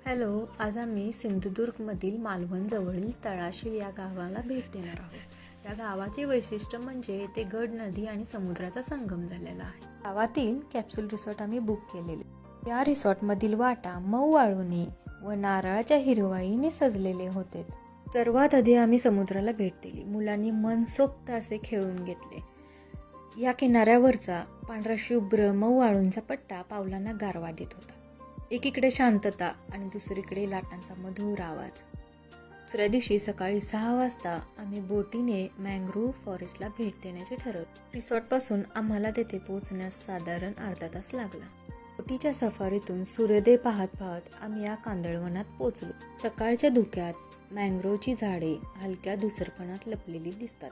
Hello, आज आम्ही सिंधुदुर्गमधील मालवण जवळील तळाशील या गावाला भेट देणार आहोत. या गावाचे वैशिष्ट्य म्हणजे येथे गड, नदी आणि समुद्राचा संगम झालेला आहे. गावातील कॅप्सूल रिसॉर्ट आम्ही बुक केलेले. या रिसॉर्टमधील वाटा मऊ वाळूने व नारळाच्या हिरवाईने सजलेले होते. सर्वात आधी आम्ही समुद्राला भेट दिली. मुलांनी मनसोक्त असे खेळून घेतले. या किनाऱ्यावरचा पांढरा शुभ्र मऊ वाळूंचा पट्टा पावलांना गारवा देत होता. एकीकडे शांतता आणि दुसरीकडे लाटांचा मधुर आवाज. दुसऱ्या दिवशी सकाळी 6 वाजता आम्ही बोटीने मँग्रोव्ह फॉरेस्टला भेट देण्याचे ठरवले. रिसॉर्टपासून आम्हाला तेथे पोहोचण्यास साधारण अर्धा तास लागला. बोटीच्या सफारीतून सूर्योदय पाहत पाहत आम्ही या कांदळवनात पोहोचलो. सकाळच्या धुक्यात मँग्रोव्हची झाडे हलक्या धुसरपणात लपलेली दिसतात.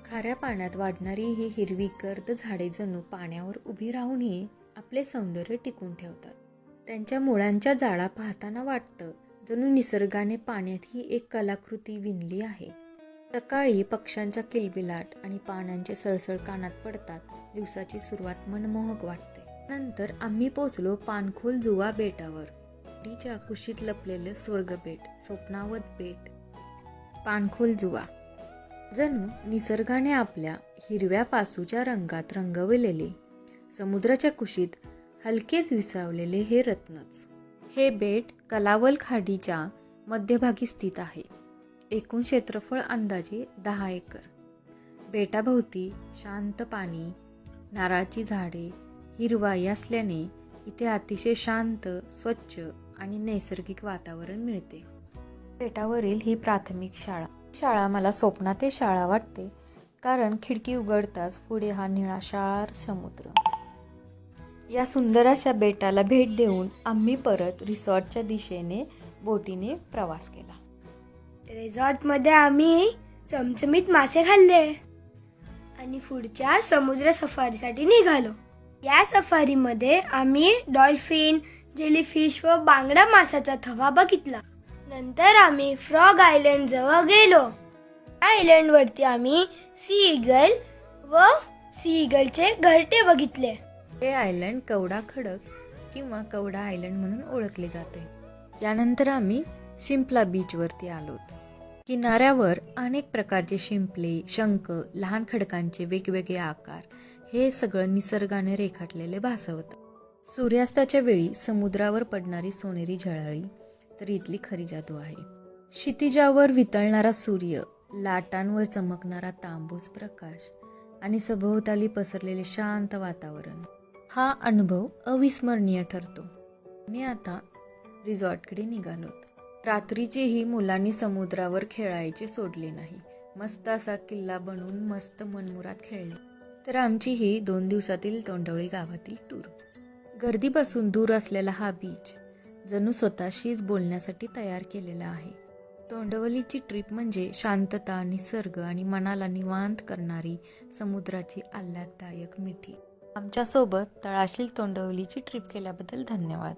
खाऱ्या पाण्यात वाढणारी ही हिरवी गर्द झाडे जणू पाण्यावर उभी राहूनही आपले सौंदर्य टिकून ठेवतात. त्यांच्या मुळांच्या जाळा पाहताना वाटतं जणू निसर्गाने पाण्यात ही एक कलाकृती विणली आहे. सकाळी पक्ष्यांचा किलबिलाट आणि पाण्याचे सळसळ कानात पडतात. दिवसाची सुरुवात मनमोहक वाटते. नंतर आम्ही पोचलो पाणखोल जुवा बेटावर. नदीच्या कुशीत लपलेलं स्वर्ग बेट, स्वप्नावत बेट. पाणखोल जुवा जणू निसर्गाने आपल्या हिरव्या पासूच्या रंगात रंगवलेले. समुद्राच्या कुशीत हलकेच विसावलेले हे रत्नच. हे बेट कलावल खाडीच्या मध्यभागी स्थित आहे. एकूण क्षेत्रफळ अंदाजे 10 एकर. बेटाभोवती शांत पाणी, नारळाची झाडे, हिरवाई असल्याने इथे अतिशय शांत, स्वच्छ आणि नैसर्गिक वातावरण मिळते. बेटावरील ही प्राथमिक शाळा मला स्वप्नातील शाळा वाटते, कारण खिडकी उघडताच पुढे हा निळाशार समुद्र. या सुंदर अशा बेटाला भेट देऊन आम्ही परत रिसॉर्टच्या दिशेने बोटीने प्रवास केला. रिसॉर्टमध्ये आम्ही चमचमीत मासे खाल्ले आणि पुढच्या समुद्र सफारीसाठी निघालो. या सफारीमध्ये आम्ही डॉल्फिन, जेलीफिश व बांगडा मासाचा थवा बघितला. नंतर आम्ही फ्रॉग आयलंड जवळ गेलो. आयलंड वरती आम्ही सी ईगल व सी ईगलचे घरटे बघितले. हे आयलंड कवडा खडक किंवा कवडा आयलंड म्हणून ओळखले जाते. यानंतर आम्ही शिंपला बीच वरती आलो. किनाऱ्यावर अनेक प्रकारचे शिंपले, शंख, लहान खडकांचे वेगवेगळे आकार, हे सगळं निसर्गाने रेखाटलेले भासवतं. सूर्यास्ताच्या वेळी समुद्रावर पडणारी सोनेरी झळाळी तर इथली खरी जादू आहे. क्षितिजावर वितळणारा सूर्य, लाटांवर चमकणारा तांबूस प्रकाश आणि सभोवताली पसरलेले शांत वातावरण, हा अनुभव अविस्मरणीय ठरतो. मी आता रिसॉर्टकडे निघालोत. रात्रीचेही मुलांनी समुद्रावर खेळायचे सोडले नाही. मस्त असा किल्ला बनवून मस्त मनमुराद खेळले. तर आमची ही 2 दिवसातील तोंडवळी गावातील टूर. गर्दीपासून दूर असलेला हा बीच जणू स्वतःशीच बोलण्यासाठी तयार केलेला आहे. तोंडवलीची ट्रिप म्हणजे शांतता, निसर्ग आणि मनाला निवांत करणारी समुद्राची आल्हाददायक मिठी. आमच्यासोबत तळाशील तोंडवलीची ट्रिप केल्याबद्दल धन्यवाद.